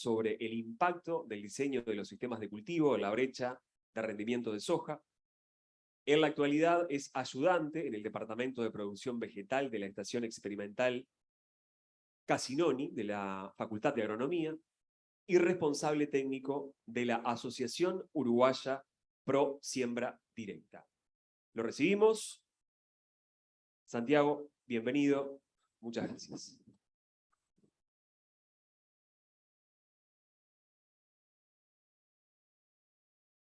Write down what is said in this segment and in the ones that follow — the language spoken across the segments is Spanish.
sobre el impacto del diseño de los sistemas de cultivo en la brecha de rendimiento de soja. En la actualidad es ayudante en el Departamento de Producción Vegetal de la Estación Experimental Casinoni de la Facultad de Agronomía y responsable técnico de la Asociación Uruguaya Pro Siembra Directa. Lo recibimos. Santiago, bienvenido. Muchas gracias.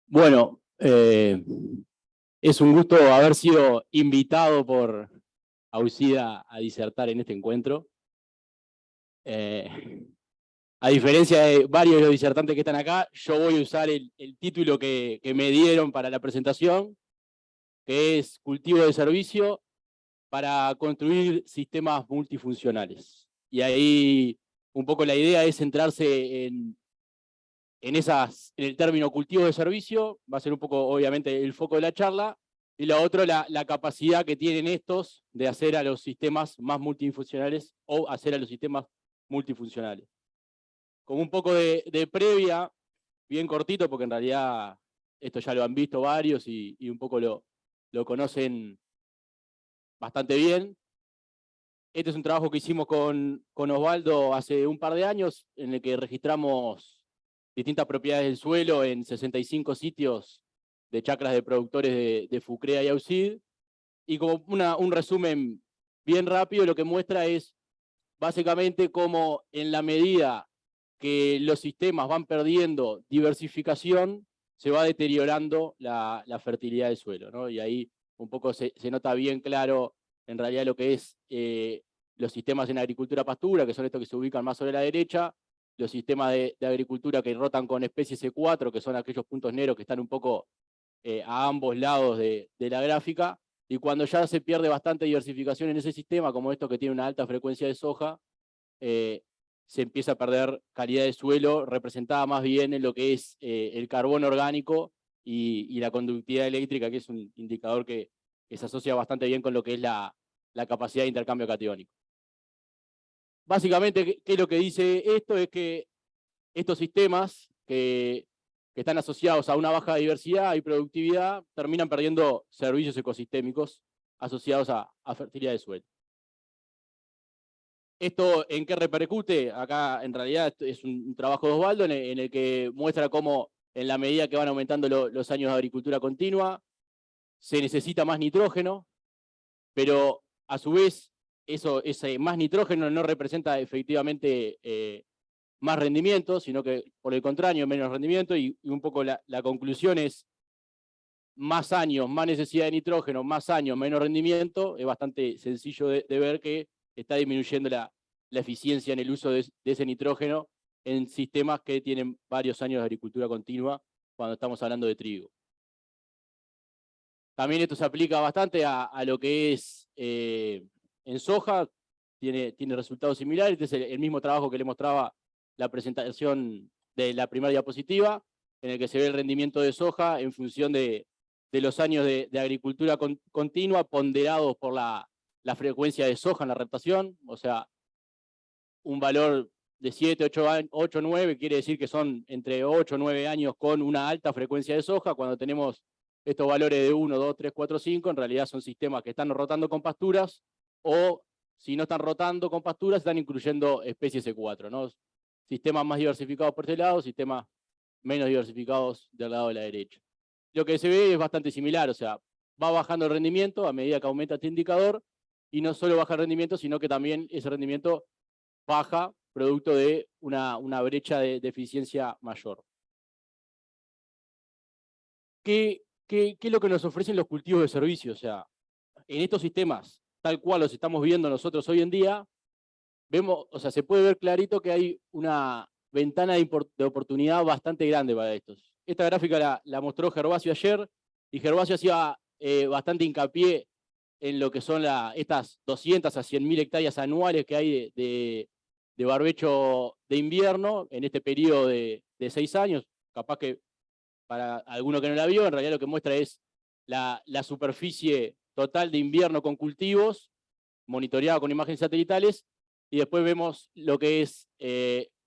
Bueno, es un gusto haber sido invitado por Aucida a disertar en este encuentro. A diferencia de varios de los disertantes que están acá, yo voy a usar el título que me dieron para la presentación, que es Cultivo de Servicio para construir sistemas multifuncionales. Y ahí un poco la idea es centrarse en el término cultivo de servicio, va a ser un poco obviamente el foco de la charla, y lo otro la capacidad que tienen estos de hacer a los sistemas más multifuncionales o hacer a los sistemas multifuncionales. Como un poco de previa, bien cortito, porque en realidad esto ya lo han visto varios y un poco lo conocen bastante bien. Este es un trabajo que hicimos con Osvaldo hace un par de años, en el que registramos distintas propiedades del suelo en 65 sitios de chacras de productores de Fucrea y Aucid. Y como un resumen bien rápido, lo que muestra es básicamente cómo en la medida que los sistemas van perdiendo diversificación, se va deteriorando la fertilidad del suelo, ¿no? Y ahí un poco se nota bien claro en realidad lo que es los sistemas en agricultura-pastura, que son estos que se ubican más sobre la derecha, los sistemas de agricultura que rotan con especies C4, que son aquellos puntos negros que están un poco a ambos lados de la gráfica, y cuando ya se pierde bastante diversificación en ese sistema, como esto que tiene una alta frecuencia de soja, se empieza a perder calidad de suelo, representada más bien en lo que es el carbono orgánico y la conductividad eléctrica, que es un indicador que se asocia bastante bien con lo que es la capacidad de intercambio catiónico. Básicamente, ¿qué es lo que dice esto? Es que estos sistemas que están asociados a una baja diversidad y productividad terminan perdiendo servicios ecosistémicos asociados a fertilidad de suelo. ¿Esto en qué repercute? Acá en realidad es un trabajo de Osvaldo en el que muestra cómo en la medida que van aumentando los años de agricultura continua, se necesita más nitrógeno, pero a su vez ese más nitrógeno no representa efectivamente más rendimiento, sino que por el contrario menos rendimiento, y un poco la conclusión es más años, más necesidad de nitrógeno, más años, menos rendimiento. Es bastante sencillo de ver que está disminuyendo la eficiencia en el uso de ese nitrógeno en sistemas que tienen varios años de agricultura continua cuando estamos hablando de trigo. También esto se aplica bastante a lo que es en soja, tiene resultados similares. Este es el mismo trabajo que le mostraba la presentación de la primera diapositiva, en el que se ve el rendimiento de soja en función de los años de agricultura continua ponderados por la frecuencia de soja en la reptación. O sea, un valor de 7, 8, 9 quiere decir que son entre 8 o 9 años con una alta frecuencia de soja. Cuando tenemos estos valores de 1, 2, 3, 4, 5, en realidad son sistemas que están rotando con pasturas, o si no están rotando con pasturas, están incluyendo especies C4, ¿no? Sistemas más diversificados por este lado, sistemas menos diversificados del lado de la derecha. Lo que se ve es bastante similar, o sea, va bajando el rendimiento a medida que aumenta este indicador, y no solo baja el rendimiento, sino que también ese rendimiento baja producto de una brecha de eficiencia mayor. ¿Qué es lo que nos ofrecen los cultivos de servicio? O sea, en estos sistemas, tal cual los estamos viendo nosotros hoy en día, vemos, o sea, se puede ver clarito que hay una ventana de oportunidad bastante grande para estos. Esta gráfica la mostró Gervasio ayer, y Gervasio hacía bastante hincapié en lo que son estas 200 a 100.000 hectáreas anuales que hay de barbecho de invierno en este periodo de 6 años. Capaz que para alguno que no la vio, en realidad lo que muestra es la superficie total de invierno con cultivos, monitoreado con imágenes satelitales, y después vemos lo que es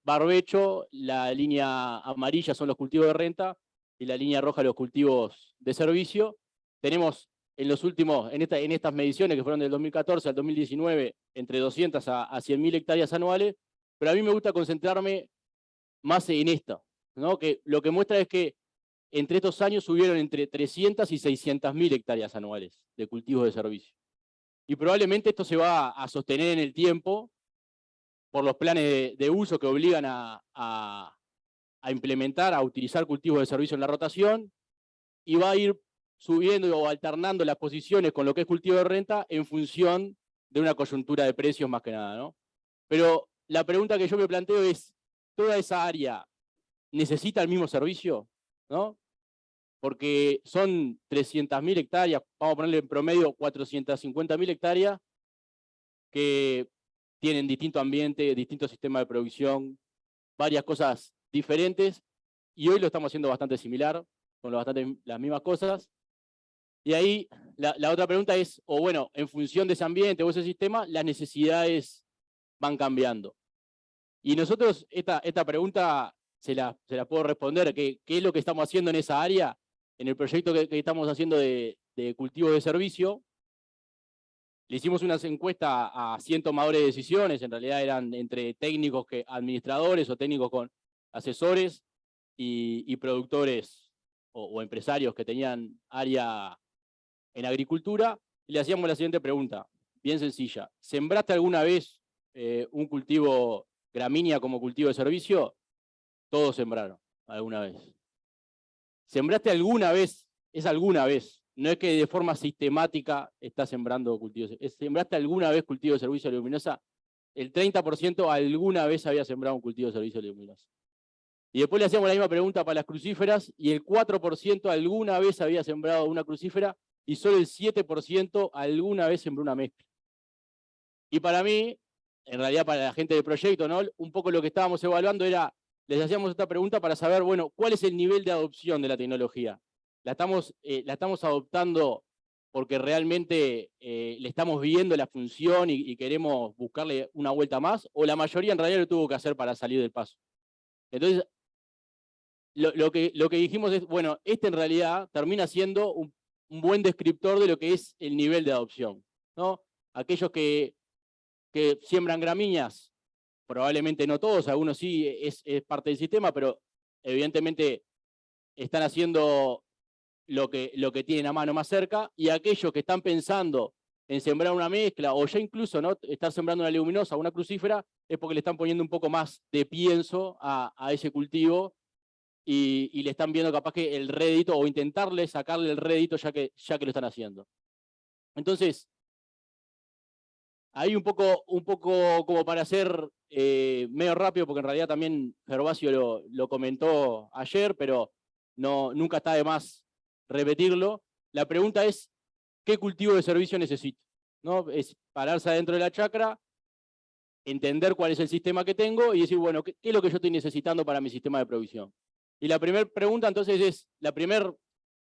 barbecho, la línea amarilla son los cultivos de renta y la línea roja los cultivos de servicio. Tenemos en los últimos, en estas mediciones que fueron del 2014 al 2019, entre 200 a 100.000 hectáreas anuales, pero a mí me gusta concentrarme más en esta, ¿no? Que lo que muestra es que entre estos años subieron entre 300 y 600.000 hectáreas anuales de cultivos de servicio. Y probablemente esto se va a sostener en el tiempo por los planes de uso que obligan a implementar, a utilizar cultivos de servicio en la rotación, y va a ir subiendo o alternando las posiciones con lo que es cultivo de renta en función de una coyuntura de precios más que nada, ¿no? Pero la pregunta que yo me planteo es, ¿toda esa área necesita el mismo servicio? ¿No? Porque son 300.000 hectáreas, vamos a ponerle en promedio 450.000 hectáreas, que tienen distinto ambiente, distinto sistema de producción, varias cosas diferentes, y hoy lo estamos haciendo bastante similar, con las mismas cosas. Y ahí la otra pregunta es, o bueno, en función de ese ambiente o ese sistema, las necesidades van cambiando. Y nosotros esta pregunta se la puedo responder, ¿qué es lo que estamos haciendo en esa área? En el proyecto que estamos haciendo de cultivo de servicio, le hicimos unas encuestas a 100 tomadores de decisiones, en realidad eran entre técnicos, administradores o técnicos con asesores y productores o empresarios que tenían área en agricultura, y le hacíamos la siguiente pregunta, bien sencilla. ¿Sembraste alguna vez un cultivo gramínea como cultivo de servicio? Todos sembraron alguna vez. ¿Sembraste alguna vez? Es alguna vez. No es que de forma sistemática estás sembrando cultivos. ¿Sembraste alguna vez cultivo de servicio de leguminosa? El 30% alguna vez había sembrado un cultivo de servicio de leguminosa. Y después le hacíamos la misma pregunta para las crucíferas y el 4% alguna vez había sembrado una crucífera y solo el 7% alguna vez sembró una mezcla. Y para mí, en realidad para la gente del proyecto, ¿no? Un poco lo que estábamos evaluando era, les hacíamos esta pregunta para saber, bueno, ¿cuál es el nivel de adopción de la tecnología? ¿La estamos adoptando porque realmente le estamos viendo la función y queremos buscarle una vuelta más? ¿O la mayoría en realidad lo tuvo que hacer para salir del paso? Entonces, lo que dijimos es, bueno, en realidad termina siendo un buen descriptor de lo que es el nivel de adopción, ¿no? Aquellos que siembran gramíneas, probablemente no todos, algunos sí es parte del sistema, pero evidentemente están haciendo lo que tienen a mano más cerca, y aquellos que están pensando en sembrar una mezcla, o ya incluso ¿no? estar sembrando una leguminosa o una crucífera, es porque le están poniendo un poco más de pienso a ese cultivo, y le están viendo capaz que el rédito, o intentarle sacarle el rédito ya que lo están haciendo. Entonces, ahí un poco como para hacer medio rápido, porque en realidad también Gervasio lo comentó ayer, pero nunca está de más repetirlo. La pregunta es, ¿qué cultivo de servicio necesito? ¿No? Es pararse adentro de la chacra, entender cuál es el sistema que tengo y decir, bueno, ¿qué es lo que yo estoy necesitando para mi sistema de provisión? Y la primera pregunta entonces la primera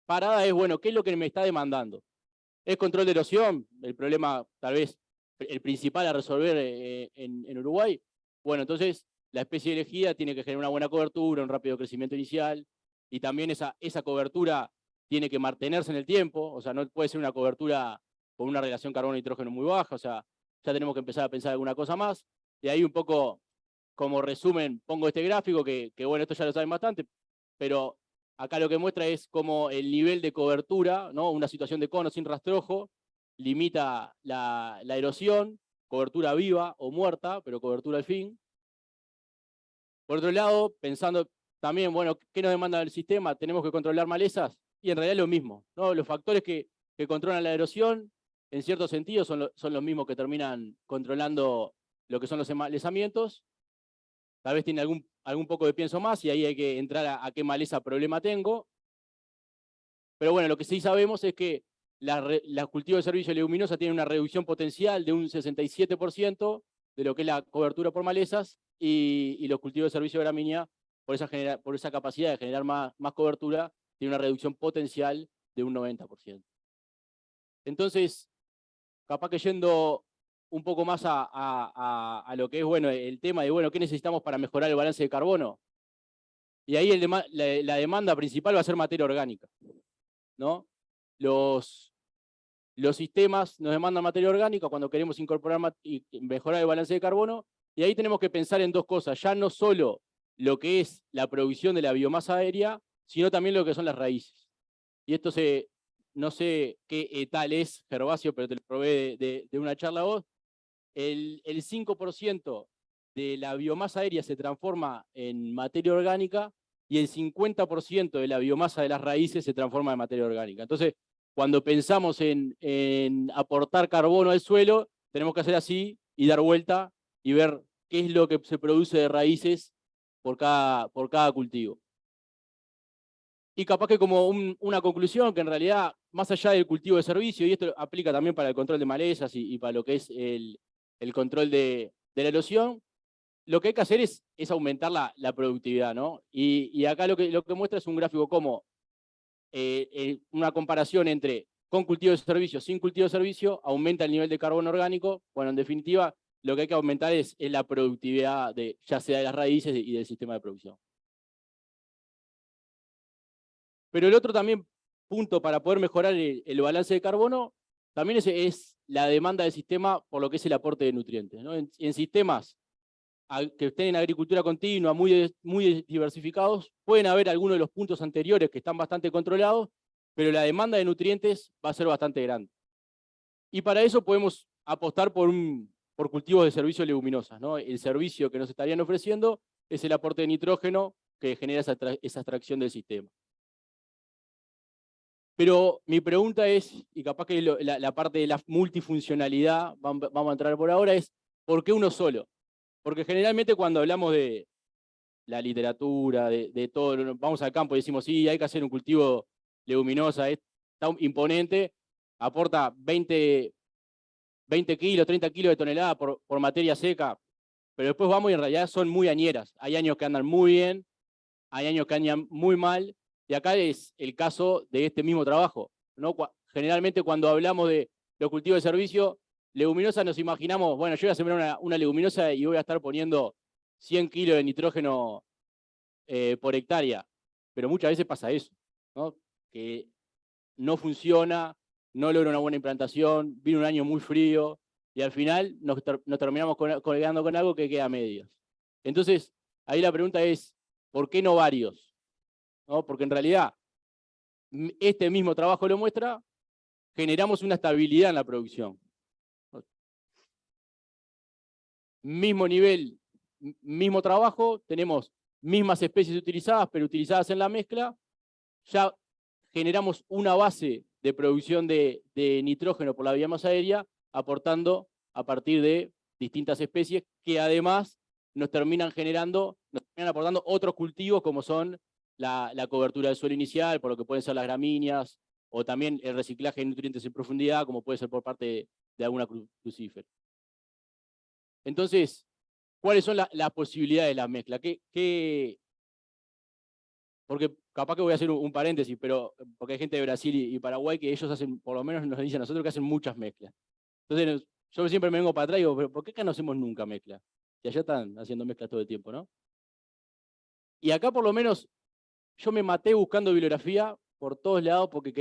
parada es, bueno, ¿qué es lo que me está demandando? ¿Es control de erosión? El problema tal vez el principal a resolver en Uruguay. Bueno, entonces la especie elegida tiene que generar una buena cobertura, un rápido crecimiento inicial, y también esa cobertura tiene que mantenerse en el tiempo, o sea, no puede ser una cobertura con una relación carbono-nitrógeno muy baja, o sea, ya tenemos que empezar a pensar alguna cosa más, y ahí un poco como resumen pongo este gráfico, que bueno, esto ya lo saben bastante, pero acá lo que muestra es cómo el nivel de cobertura, ¿no? Una situación de cono sin rastrojo, limita la erosión, cobertura viva o muerta, pero cobertura al fin. Por otro lado, pensando también, bueno, ¿qué nos demanda el sistema? ¿Tenemos que controlar malezas? Y en realidad es lo mismo, ¿no? Los factores que controlan la erosión, en cierto sentido, son los mismos que terminan controlando lo que son los malezamientos. Tal vez tiene algún poco de pienso más y ahí hay que entrar a qué maleza problema tengo. Pero bueno, lo que sí sabemos es que la cultivo de servicio leguminosa tiene una reducción potencial de un 67% de lo que es la cobertura por malezas, y los cultivos de servicio de gramínea, por esa capacidad de generar más cobertura, tiene una reducción potencial de un 90%. Entonces, capaz que yendo un poco más a lo que es, bueno, el tema de, bueno, ¿qué necesitamos para mejorar el balance de carbono? Y ahí la demanda principal va a ser materia orgánica, ¿no? Los sistemas nos demandan materia orgánica cuando queremos incorporar y mejorar el balance de carbono, y ahí tenemos que pensar en dos cosas, ya no solo lo que es la producción de la biomasa aérea, sino también lo que son las raíces. Y esto no sé qué tal es, Gervasio, pero te lo probé de una charla a vos. El 5% de la biomasa aérea se transforma en materia orgánica y el 50% de la biomasa de las raíces se transforma en materia orgánica. Entonces, cuando pensamos en aportar carbono al suelo, tenemos que hacer así y dar vuelta y ver qué es lo que se produce de raíces por cada cultivo. Y capaz que como una conclusión, que en realidad, más allá del cultivo de servicio, y esto aplica también para el control de malezas y para lo que es el control de la erosión, lo que hay que hacer es aumentar la productividad, ¿no? Y acá lo que muestra es un gráfico como una comparación entre con cultivo de servicio, sin cultivo de servicio, aumenta el nivel de carbono orgánico. Bueno, en definitiva, lo que hay que aumentar es la productividad, ya sea de las raíces y del sistema de producción. Pero el otro también punto para poder mejorar el balance de carbono también es la demanda del sistema por lo que es el aporte de nutrientes, ¿no? En sistemas que estén en agricultura continua, muy diversificados, pueden haber algunos de los puntos anteriores que están bastante controlados, pero la demanda de nutrientes va a ser bastante grande. Y para eso podemos apostar por cultivos de servicio leguminosas, ¿no? El servicio que nos estarían ofreciendo es el aporte de nitrógeno que genera esa extracción del sistema. Pero mi pregunta es, y capaz que la parte de la multifuncionalidad, vamos a entrar por ahora, es ¿por qué uno solo? Porque generalmente cuando hablamos de la literatura, de todo, vamos al campo y decimos, sí, hay que hacer un cultivo leguminosa, está imponente, aporta 20 kilos, 30 kilos de tonelada por materia seca, pero después vamos y en realidad son muy añeras. Hay años que andan muy bien, hay años que andan muy mal, y acá es el caso de este mismo trabajo, ¿no? Generalmente cuando hablamos de los cultivos de servicio, leguminosa nos imaginamos, bueno, yo voy a sembrar una leguminosa y voy a estar poniendo 100 kilos de nitrógeno por hectárea, pero muchas veces pasa eso, ¿no? Que no funciona, no logra una buena implantación, viene un año muy frío, y al final nos terminamos colgando con algo que queda a medias. Entonces, ahí la pregunta es, ¿por qué no varios? ¿No? Porque en realidad, este mismo trabajo lo muestra, generamos una estabilidad en la producción. Mismo nivel, mismo trabajo, tenemos mismas especies utilizadas, pero utilizadas en la mezcla, ya generamos una base de producción de nitrógeno por la biomasa aérea, aportando a partir de distintas especies que además nos terminan aportando otros cultivos como son la cobertura del suelo inicial, por lo que pueden ser las gramíneas, o también el reciclaje de nutrientes en profundidad, como puede ser por parte de alguna crucífera. Entonces, ¿cuáles son las posibilidades de la mezcla? Porque capaz que voy a hacer un paréntesis, pero porque hay gente de Brasil y Paraguay que ellos hacen, por lo menos nos dicen a nosotros que hacen muchas mezclas. Entonces, yo siempre me vengo para atrás y digo, pero ¿por qué acá no hacemos nunca mezcla? Y allá están haciendo mezclas todo el tiempo, ¿no? Y acá por lo menos yo me maté buscando bibliografía por todos lados porque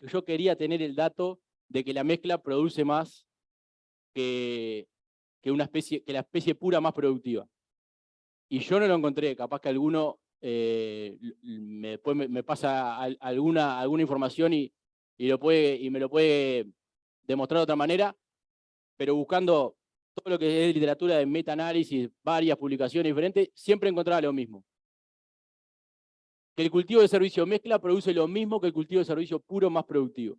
yo quería tener el dato de que la mezcla produce más que la especie pura más productiva. Y yo no lo encontré, capaz que alguno después me pasa alguna información y me lo puede demostrar de otra manera, pero buscando todo lo que es literatura de metaanálisis, varias publicaciones diferentes, siempre encontraba lo mismo. Que el cultivo de servicio mezcla produce lo mismo que el cultivo de servicio puro más productivo.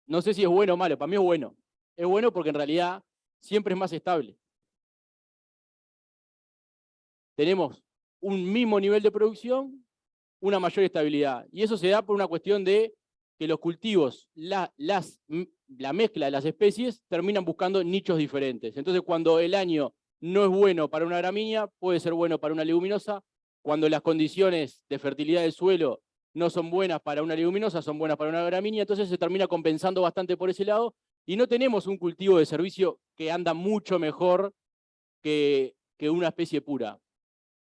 No sé si es bueno o malo, para mí es bueno. Es bueno porque en realidad siempre es más estable. Tenemos un mismo nivel de producción, una mayor estabilidad. Y eso se da por una cuestión de que los cultivos, la mezcla de las especies, terminan buscando nichos diferentes. Entonces, cuando el año no es bueno para una gramínea, puede ser bueno para una leguminosa. Cuando las condiciones de fertilidad del suelo no son buenas para una leguminosa, son buenas para una gramínea, entonces se termina compensando bastante por ese lado, Y no tenemos un cultivo de servicio que anda mucho mejor que una especie pura.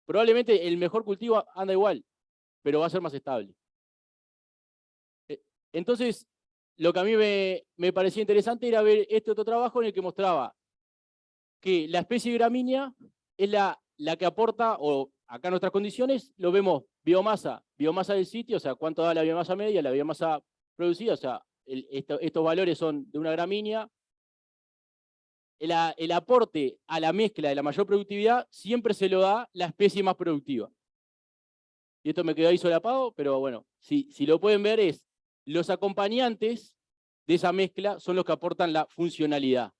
Probablemente el mejor cultivo anda igual, pero va a ser más estable. Entonces, lo que a mí me parecía interesante era ver este otro trabajo en el que mostraba que la especie gramínea es la que aporta, o acá en nuestras condiciones, lo vemos biomasa del sitio, o sea, cuánto da la biomasa media, la biomasa producida, o sea, estos valores son de una gramínea. El aporte a la mezcla de la mayor productividad siempre se lo da la especie más productiva. Y esto me quedó ahí solapado, pero bueno, si lo pueden ver es, los acompañantes de esa mezcla son los que aportan la funcionalidad.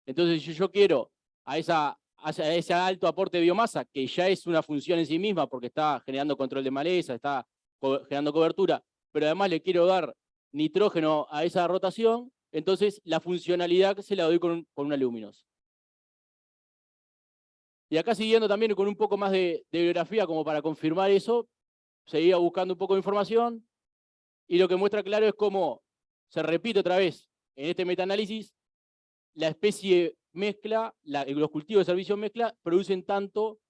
Entonces, si yo quiero a ese alto aporte de biomasa, que ya es una función en sí misma, porque está generando control de maleza, está generando cobertura, pero además le quiero dar nitrógeno a esa rotación, entonces la funcionalidad se la doy con una leguminosa. Y acá siguiendo también con un poco más de bibliografía como para confirmar eso, seguía buscando un poco de información, y lo que muestra claro es cómo, se repite otra vez, en este metaanálisis, la especie mezcla, los cultivos de servicio mezcla, producen tanto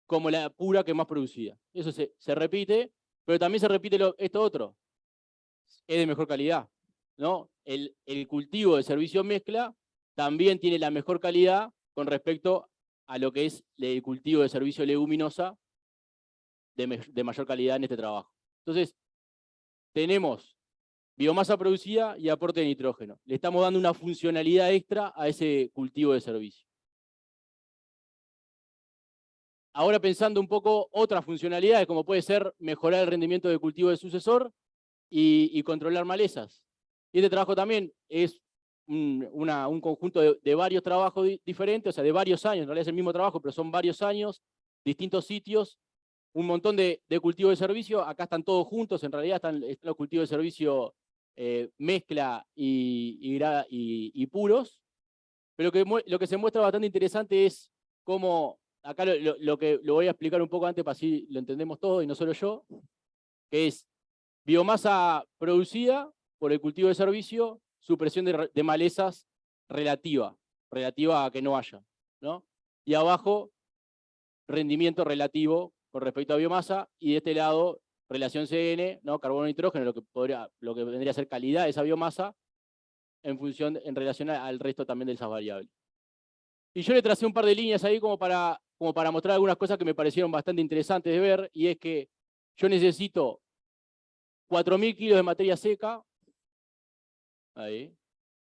como la pura que más producida. Eso se repite, pero también se repite esto otro, es de mejor calidad, ¿no? El cultivo de servicio mezcla también tiene la mejor calidad con respecto a lo que es el cultivo de servicio leguminosa de mayor calidad en este trabajo. Entonces, tenemos biomasa producida y aporte de nitrógeno. Le estamos dando una funcionalidad extra a ese cultivo de servicio. Ahora pensando un poco otras funcionalidades, como puede ser mejorar el rendimiento del cultivo de sucesor y controlar malezas. Y este trabajo también es un conjunto de varios trabajos diferentes, o sea, de varios años, en realidad es el mismo trabajo, pero son varios años, distintos sitios, un montón de cultivos de servicio, acá están todos juntos, en realidad están los cultivos de servicio mezcla y puros, pero lo que se muestra bastante interesante es cómo, acá lo que lo voy a explicar un poco antes para así lo entendemos todo y no solo yo, que es biomasa producida por el cultivo de servicio, supresión de malezas relativa a que no haya, ¿no? Y abajo, rendimiento relativo con respecto a biomasa, y de este lado, relación CN, ¿no? Carbono-nitrógeno, lo que vendría a ser calidad de esa biomasa, en relación al resto también de esas variables. Y yo le tracé un par de líneas ahí como para mostrar algunas cosas que me parecieron bastante interesantes de ver, y es que yo necesito 4.000 kilos de materia seca, ahí.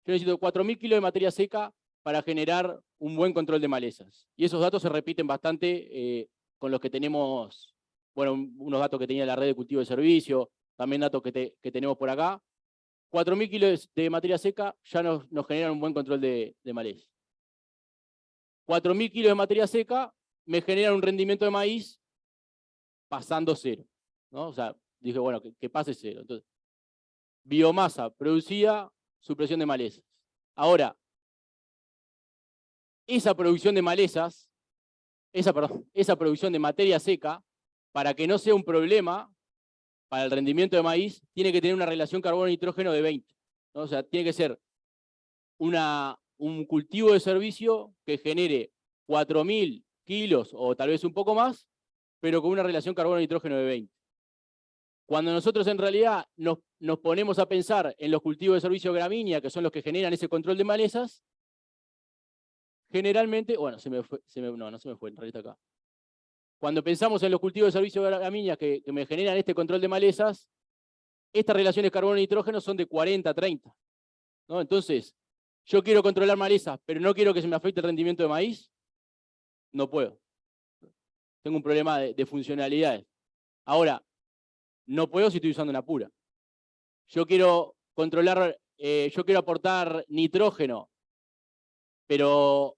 Yo necesito 4.000 kilos de materia seca para generar un buen control de malezas. Y esos datos se repiten bastante con los que tenemos, bueno, unos datos que tenía la red de cultivo de servicio, también datos que tenemos por acá. 4.000 kilos de materia seca ya nos generan un buen control de maleza. 4.000 kilos de materia seca me generan un rendimiento de maíz pasando cero, ¿no? O sea, dije, bueno, que pase cero. Entonces, biomasa producida, supresión de malezas. Ahora, esa producción de malezas, esa producción de materia seca, para que no sea un problema para el rendimiento de maíz, tiene que tener una relación carbono-nitrógeno de 20. ¿no? O sea, tiene que ser un cultivo de servicio que genere 4.000 kilos o tal vez un poco más, pero con una relación carbono-nitrógeno de 20. Cuando nosotros en realidad nos ponemos a pensar en los cultivos de servicio gramínea, que son los que generan ese control de malezas, generalmente, bueno, no se me fue, en realidad acá. Cuando pensamos en los cultivos de servicio gramínea que me generan este control de malezas, estas relaciones carbono-nitrógeno son de 40-30. ¿no? Entonces, yo quiero controlar malezas, pero no quiero que se me afecte el rendimiento de maíz, no puedo. Tengo un problema de funcionalidades. Ahora, no puedo si estoy usando una pura. Yo quiero controlar, yo quiero aportar nitrógeno, pero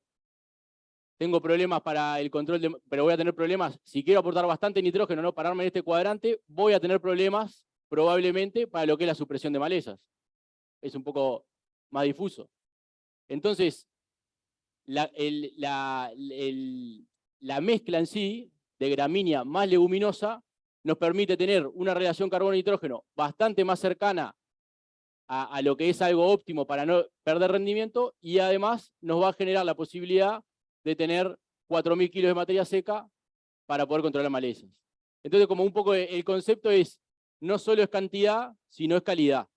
tengo problemas para el control pero voy a tener problemas, si quiero aportar bastante nitrógeno, no pararme en este cuadrante, voy a tener problemas probablemente para lo que es la supresión de malezas. Es un poco más difuso. Entonces, la mezcla en sí, de gramínea más leguminosa, nos permite tener una relación carbono-nitrógeno bastante más cercana a lo que es algo óptimo para no perder rendimiento, y además nos va a generar la posibilidad de tener 4.000 kilos de materia seca para poder controlar malezas. Entonces, como un poco el concepto es, no solo es cantidad, sino es calidad,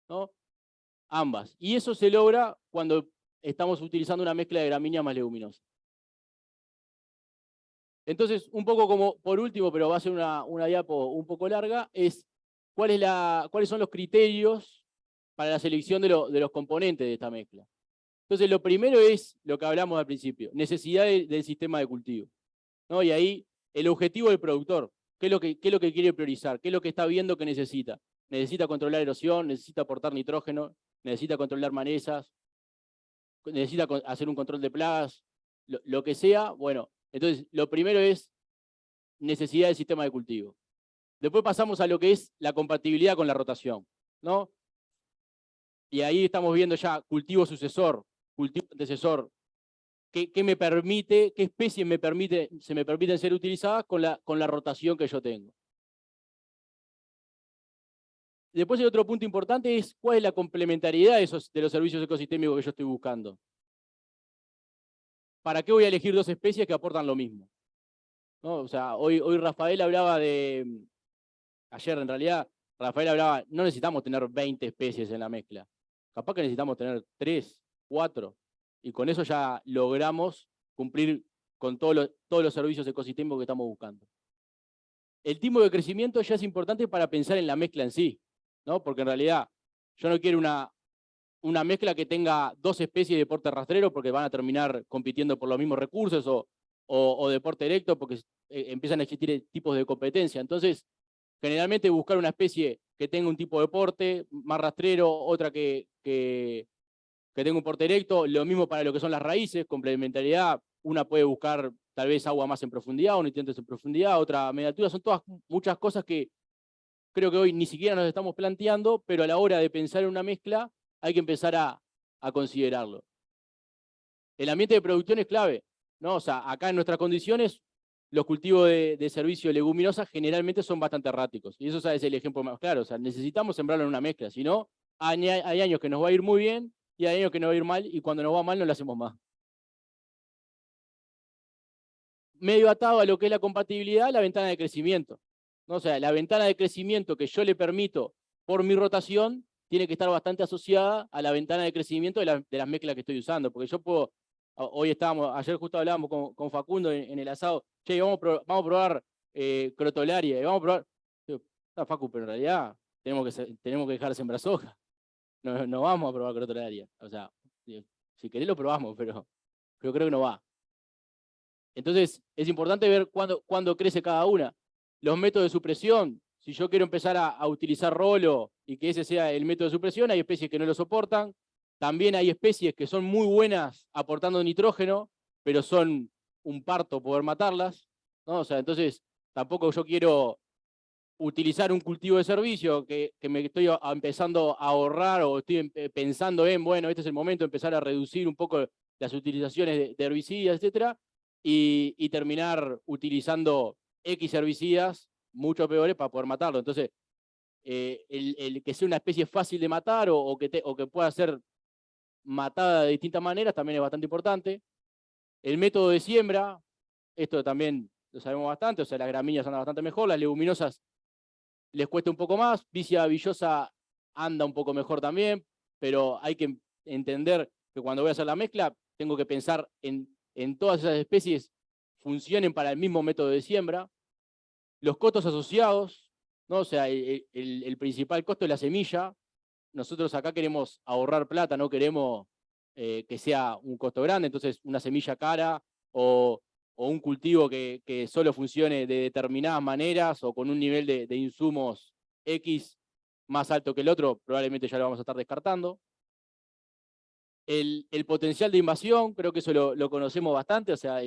¿no? Ambas. Y eso se logra cuando estamos utilizando una mezcla de gramíneas más leguminosas. Entonces, un poco como por último, pero va a ser una diapo un poco larga, es cuáles son los criterios para la selección de los componentes de esta mezcla. Entonces, lo primero es lo que hablamos al principio, necesidad del sistema de cultivo, ¿no? Y ahí el objetivo del productor, qué es lo que quiere priorizar, qué es lo que está viendo que necesita. Necesita controlar erosión, necesita aportar nitrógeno, necesita controlar malezas, necesita hacer un control de plagas, lo que sea. Bueno, entonces lo primero es necesidad del sistema de cultivo. Después pasamos a lo que es la compatibilidad con la rotación, ¿no? Y ahí estamos viendo ya cultivo sucesor, cultivo antecesor, qué me permite, qué especies se me permiten ser utilizadas con la rotación que yo tengo. Después el otro punto importante es cuál es la complementariedad de los servicios ecosistémicos que yo estoy buscando. ¿Para qué voy a elegir dos especies que aportan lo mismo? ¿No? O sea, hoy Rafael hablaba ayer en realidad, Rafael hablaba, no necesitamos tener 20 especies en la mezcla. Capaz que necesitamos tener 3, 4, y con eso ya logramos cumplir con todos los servicios ecosistémicos que estamos buscando. El tiempo de crecimiento ya es importante para pensar en la mezcla en sí, ¿no? Porque en realidad yo no quiero una mezcla que tenga 2 especies de porte rastrero porque van a terminar compitiendo por los mismos recursos, o de porte directo porque empiezan a existir tipos de competencia. Entonces, generalmente buscar una especie que tenga un tipo de porte más rastrero, otra que tenga un porte directo, lo mismo para lo que son las raíces, complementariedad. Una puede buscar tal vez agua más en profundidad, o nutrientes en profundidad, otra media altura. Son todas muchas cosas que creo que hoy ni siquiera nos estamos planteando, pero a la hora de pensar en una mezcla hay que empezar a considerarlo. El ambiente de producción es clave, ¿no? O sea, acá en nuestras condiciones, los cultivos de servicio de leguminosas generalmente son bastante erráticos. Y eso es el ejemplo más claro. O sea, necesitamos sembrarlo en una mezcla. Si no, hay años que nos va a ir muy bien y hay años que nos va a ir mal, y cuando nos va mal no lo hacemos más. Medio atado a lo que es la compatibilidad, la ventana de crecimiento, ¿no? O sea, la ventana de crecimiento que yo le permito por mi rotación tiene que estar bastante asociada a la ventana de crecimiento de las mezclas que estoy usando. Porque yo puedo, ayer justo hablábamos con Facundo en el asado, che, vamos a probar crotolaria, y vamos a probar, no, Facu, pero en realidad tenemos que dejar de sembrar soja. No vamos a probar crotolaria. O sea, si querés lo probamos, pero creo que no va. Entonces, es importante ver cuándo crece cada una. Los métodos de supresión, si yo quiero empezar a utilizar rolo y que ese sea el método de supresión, hay especies que no lo soportan. También hay especies que son muy buenas aportando nitrógeno, pero son un parto poder matarlas, ¿no? O sea, entonces, tampoco yo quiero utilizar un cultivo de servicio que me estoy empezando a ahorrar, o estoy pensando en, bueno, este es el momento de empezar a reducir un poco las utilizaciones de herbicidas, etcétera, y terminar utilizando X herbicidas mucho peores para poder matarlo. Entonces, el que sea una especie fácil de matar, o que pueda ser matada de distintas maneras, también es bastante importante. El método de siembra, esto también lo sabemos bastante. O sea, las gramíneas andan bastante mejor, las leguminosas les cuesta un poco más, Vicia villosa anda un poco mejor también, pero hay que entender que cuando voy a hacer la mezcla, tengo que pensar en todas esas especies funcionen para el mismo método de siembra. Los costos asociados, ¿no? O sea, el principal costo es la semilla. Nosotros acá queremos ahorrar plata, no queremos que sea un costo grande. Entonces, una semilla cara o un cultivo que solo funcione de determinadas maneras o con un nivel de insumos X más alto que el otro, probablemente ya lo vamos a estar descartando. El potencial de invasión, creo que eso lo conocemos bastante. O sea,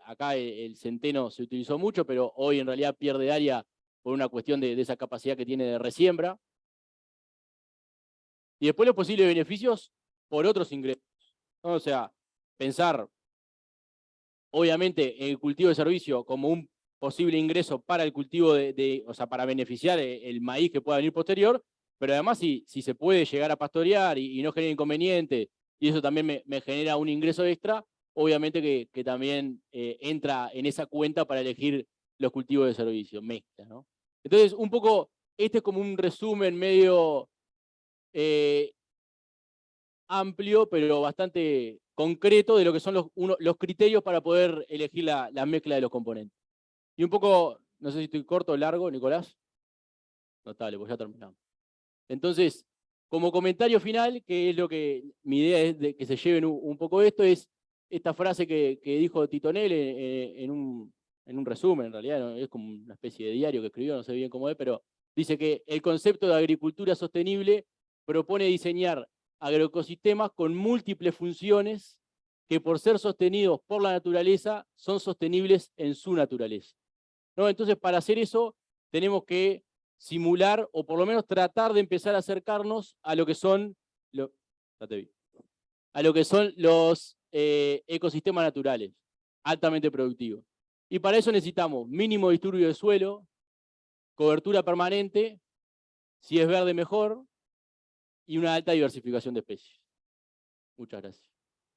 acá el centeno se utilizó mucho, pero hoy en realidad pierde área por una cuestión de esa capacidad que tiene de resiembra. Y después los posibles beneficios por otros ingresos, ¿no? O sea, pensar obviamente el cultivo de servicio como un posible ingreso para el cultivo o sea, para beneficiar el maíz que pueda venir posterior, pero además si se puede llegar a pastorear y no genera inconveniente, y eso también me genera un ingreso extra, obviamente que también entra en esa cuenta para elegir los cultivos de servicio, mezcla, ¿no? Entonces, un poco, este es como un resumen medio amplio, pero bastante concreto de lo que son los criterios para poder elegir la mezcla de los componentes. Y un poco, no sé si estoy corto o largo, Nicolás. Notable, pues ya terminamos. Entonces, como comentario final, que es lo que mi idea es de que se lleven un poco esto, es esta frase que dijo Titonel en un resumen, en realidad, ¿no? Es como una especie de diario que escribió, no sé bien cómo es, pero dice que el concepto de agricultura sostenible propone diseñar agroecosistemas con múltiples funciones que por ser sostenidos por la naturaleza son sostenibles en su naturaleza, ¿no? Entonces, para hacer eso, tenemos que simular o por lo menos tratar de empezar a acercarnos a lo que son, los ecosistemas naturales, altamente productivos. Y para eso necesitamos mínimo disturbio de suelo, cobertura permanente, si es verde mejor, y una alta diversificación de especies. Muchas gracias.